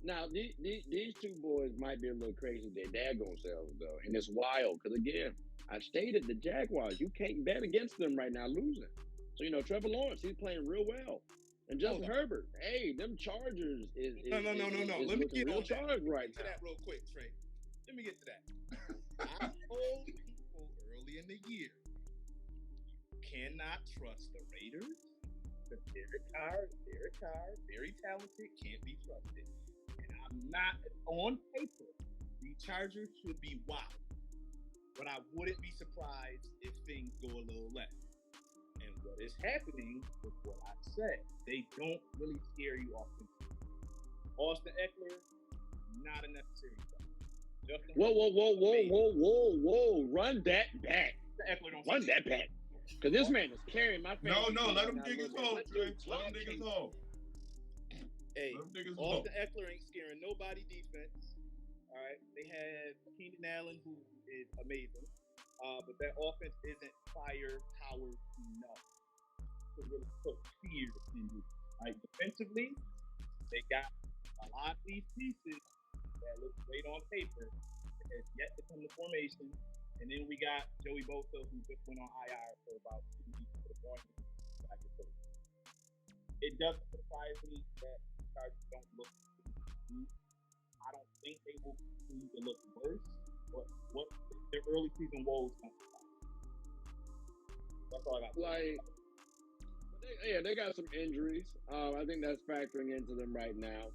Now, these two boys might be a little crazy. Their daggone selves, though. And it's wild because, again, I stated the Jaguars, you can't bet against them right now losing. So, Trevor Lawrence, he's playing real well. And Hold Justin on. Herbert, hey, them Chargers is, No, is, no, no, no, is, no. is Let me looking get real on that. charged Let me right get to now. that real quick, Trey. Let me get to that. I told people early in the year, you cannot trust the Raiders. The Derek Carr, very talented, can't be trusted. And I'm not on paper. The Chargers should be wild, but I wouldn't be surprised if things go a little left. And what is happening with what I said, they don't really scare you offensively. Austin Eckler, not a necessary play. Justin Whoa, whoa, whoa, whoa, amazing. whoa, whoa, whoa. Run that back. Eckler don't Run that back. Because this man is carrying my fantasy. No, team let right him now a dig little his bit. hole, Let Trey. you Let him dig his hole. Hey, Let him dig his hole. Austin Eckler ain't scaring nobody defense. All right, they have Keenan Allen, who is amazing, but that offense isn't firepower enough to really put fear in you. Like defensively, they got a lot of these pieces that look great on paper. It has yet to come to formation. And then we got Joey Bosa, who just went on IR for about 2 weeks for the groin back. It doesn't surprise me that the Chargers don't look good. I don't think they will continue to look worse, but what their early season woes don't stop. That's all I got. Like, they got some injuries. I think that's factoring into them right now.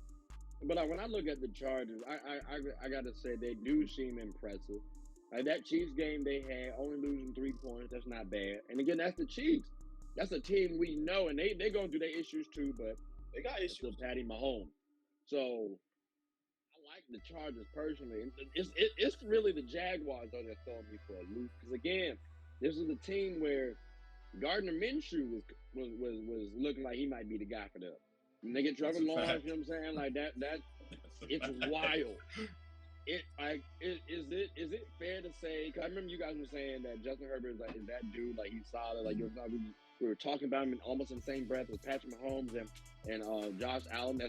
But when I look at the Chargers, I got to say they do seem impressive. Like that Chiefs game they had, only losing 3 points, that's not bad. And again, that's the Chiefs. That's a team we know, and they going through their issues too, but they got issues. Still Patty Mahomes. So I like the Chargers personally. It's really the Jaguars though that's throwing me for a loop. Because again, this is a team where Gardner Minshew was looking like he might be the guy for them. And they get Trevor Lawrence, you know what I'm saying? Like that it's wild. Is it fair to say? Cause I remember you guys were saying that Justin Herbert is that dude, like he's solid. Like we were talking about him in almost in the same breath as Patrick Mahomes and Josh Allen.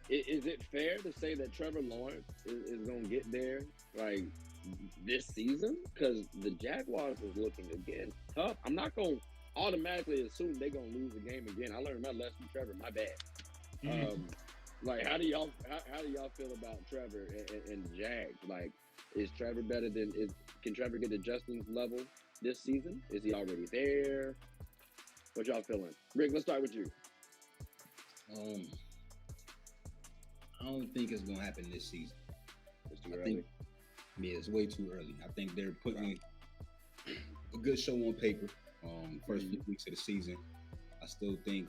Is it fair to say that Trevor Lawrence is going to get there like this season? Because the Jaguars is looking again tough. I'm not going to automatically assume they're going to lose the game again. I learned my lesson, Trevor. My bad. Like, how do y'all feel about Trevor and the Jags? Like, is Trevor better than can Trevor get to Justin's level this season? Is he already there? What y'all feeling? Rick, let's start with you. I don't think it's gonna happen this season. It's too early. It's way too early. I think they're putting a good show on paper. First few weeks of the season, I still think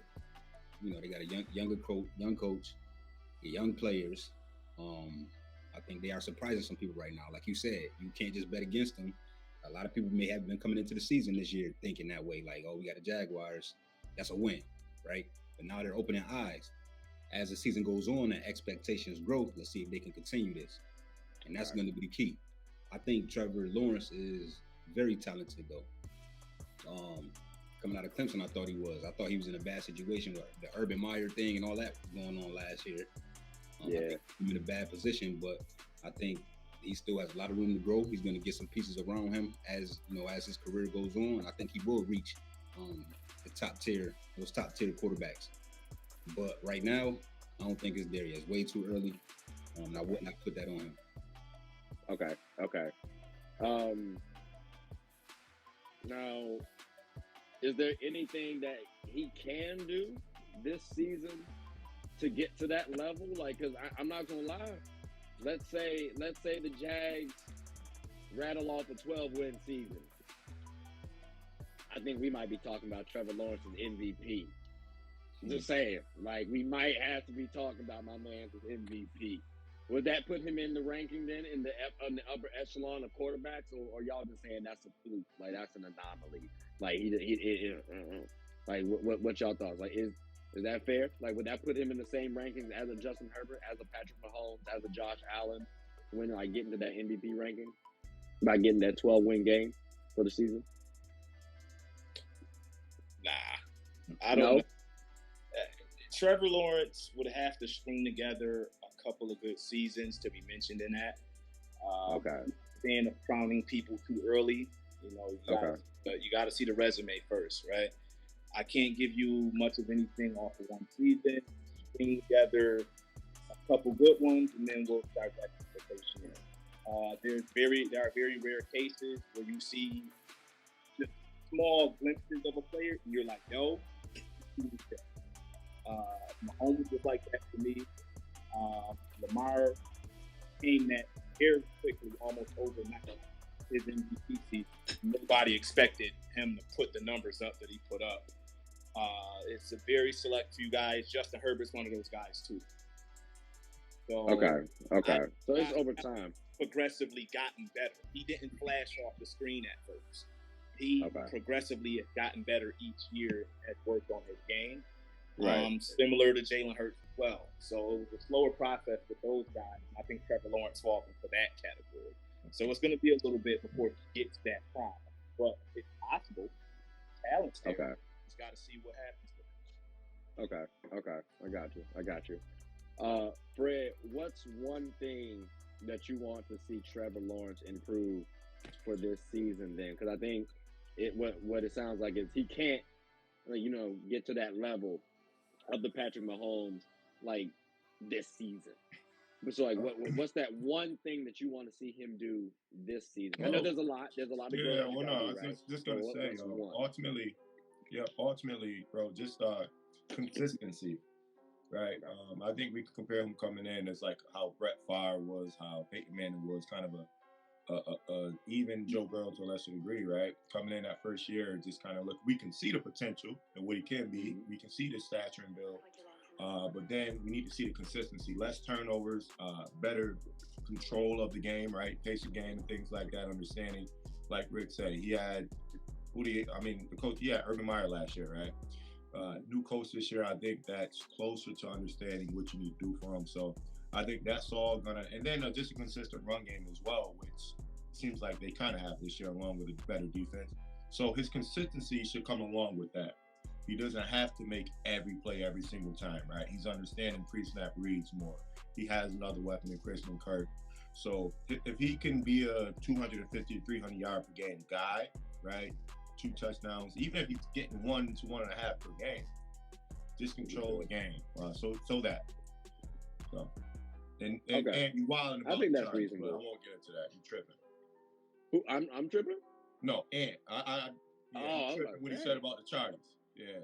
they got a young coach, young players. I think they are surprising some people right now. Like you said, you can't just bet against them. A lot of people may have been coming into the season this year thinking that way, like, oh, we got the Jaguars, that's a win, right? But now they're opening eyes. As the season goes on and expectations grow, let's see if they can continue this. And that's going to be the key. I think Trevor Lawrence is very talented, though. Coming out of Clemson, I thought he was. I thought he was in a bad situation with the Urban Meyer thing and all that was going on last year. I think he's in a bad position, but I think he still has a lot of room to grow. He's going to get some pieces around him as his career goes on. I think he will reach those top tier quarterbacks. But right now, I don't think it's there yet. It's way too early. I would not put that on him. Okay. Now, is there anything that he can do this season to get to that level? Like, because I'm not gonna lie. Let's say the Jags rattle off a 12-win season. I think we might be talking about Trevor Lawrence's MVP. Just saying, like, we might have to be talking about my man's MVP. Would that put him in the ranking then in the upper echelon of quarterbacks, or y'all just saying that's a fluke, like that's an anomaly? Like like what y'all thoughts? Like is that fair? Like would that put him in the same rankings as a Justin Herbert, as a Patrick Mahomes, as a Josh Allen, when like getting to that MVP ranking by getting that 12-win game for the season? Nah, I don't know. Trevor Lawrence would have to string together a couple of good seasons to be mentioned in that. Okay. Fan of crowning people too early. You know, you got to see the resume first, right? I can't give you much of anything off of one season. String together a couple good ones, and then we'll start that conversation. There are very rare cases where you see just small glimpses of a player, and you're like, yo, Mahomes was like that for me. Lamar came that very quickly, almost overnight. His MVP season, nobody expected him to put the numbers up that he put up. It's a very select few guys. Justin Herbert's one of those guys too. So okay. So it's over time. Progressively gotten better. He didn't flash off the screen at first. He progressively has gotten better each year, has worked on his game. Right. Similar to Jalen Hurts as well. So it was a slower process with those guys. I think Trevor Lawrence falls into that category. So it's going to be a little bit before he gets that prime. But it's possible. Talent's there. Okay. Just got to see what happens with it. Okay. I got you. Fred, what's one thing that you want to see Trevor Lawrence improve for this season then? Because I think what it sounds like is he can't, get to that level of the Patrick Mahomes this season. But so what's that one thing that you want to see him do this season? I know there's a lot. There's a lot of I was just gonna say, ultimately, bro, just consistency, right? I think we can compare him coming in as like how Brett Favre was, how Peyton Manning was, kind of a even Joe Burrow to a lesser degree, right? Coming in that first year, just kind of look. We can see the potential and what he can be. We can see the stature and build. But then we need to see the consistency, less turnovers, better control of the game, right? Pace of game and things like that, understanding. Like Rick said, he had, the coach, Urban Meyer last year, right? New coach this year, I think that's closer to understanding what you need to do for him. So I think that's all and then just a consistent run game as well, which seems like they kind of have this year along with a better defense. So his consistency should come along with that. He doesn't have to make every play every single time, right? He's understanding pre-snap reads more. He has another weapon in Christian Kirk. So if he can be a 250 to 300 yard per game guy, right? 2 touchdowns, even if he's getting 1 to 1.5 per game, just control the game. So that. So and you wilding about I think that's Chargers, reasonable. But I won't get into that. You tripping? Who? I'm tripping? No, I'm tripping what he said about the Chargers. Yeah.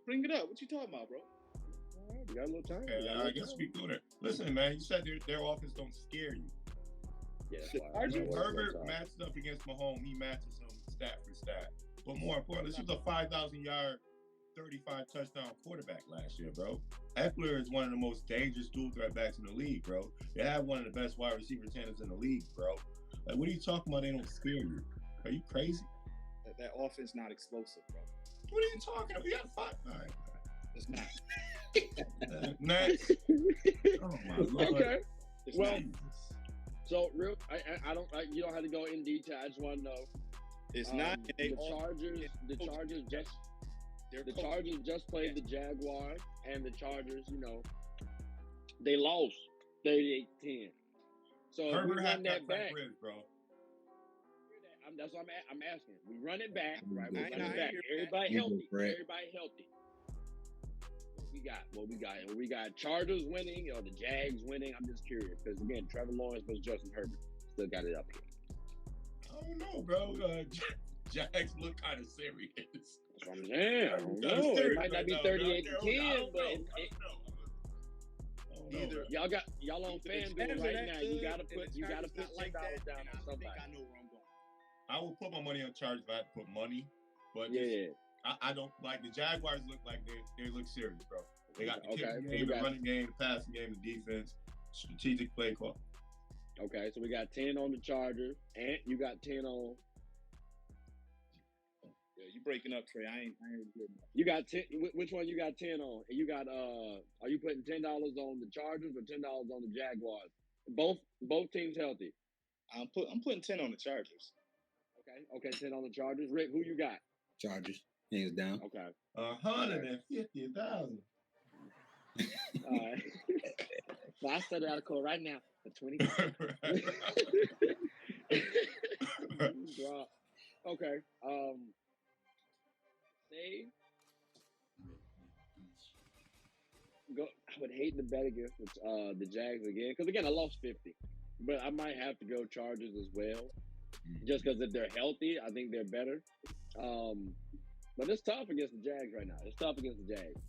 Bring it up. What you talking about, bro? All right, we got a little time. I guess we do that. Listen, man, you said their offense don't scare you. Yeah. Herbert matches up against Mahomes. He matches him stat for stat. But more importantly, this was a 5,000-yard, 35 touchdown quarterback last year, bro. Eckler is one of the most dangerous dual threat backs in the league, bro. They have one of the best wide receiver tandons in the league, bro. Like, what are you talking about? They don't scare you. Are you crazy? That offense not explosive, bro. What are you talking about? We got 5. All right. It's not. Next. Oh my Lord. Okay. Well, Jesus. so real, you don't have to go in detail. I just want to know. It's not. The Chargers just played the Jaguars, and the Chargers, they lost 38-10. So Herbert we run that back, Ribs, bro. That's what I'm asking. We run it back, right? We run it back. Everybody healthy. What we got Chargers winning or the Jags winning? I'm just curious because again, Trevor Lawrence versus Justin Herbert still got it up here. I don't know, bro. Jags look kind of serious. That's what I'm saying. I don't know. It might not be 38-10, but either y'all on FanDuel right now. You gotta put $10 down on somebody. I know where I'm going. I would put my money on Chargers if I had to put money, but I don't like the Jaguars. Look like they look serious, bro. They got the kicking game, the running game, the passing game, the defense, strategic play call. Okay, so we got 10 on the Chargers, and you got 10 on. Yeah, you breaking up, Trey. I ain't good enough. You got 10. Which one you got 10 on? And you got are you putting $10 on the Chargers or $10 on the Jaguars? Both teams healthy. I'm putting 10 on the Chargers. Okay, 10 on the Chargers. Rick, who you got? Chargers, hands down. Okay. 150,000. All right. So I set it out of code right now for 20. Drop. Okay. Say go. I would hate to bet against the Jags again because again I lost 50, but I might have to go Chargers as well, just because if they're healthy, I think they're better. But it's tough against the Jags right now. It's tough against the Jags.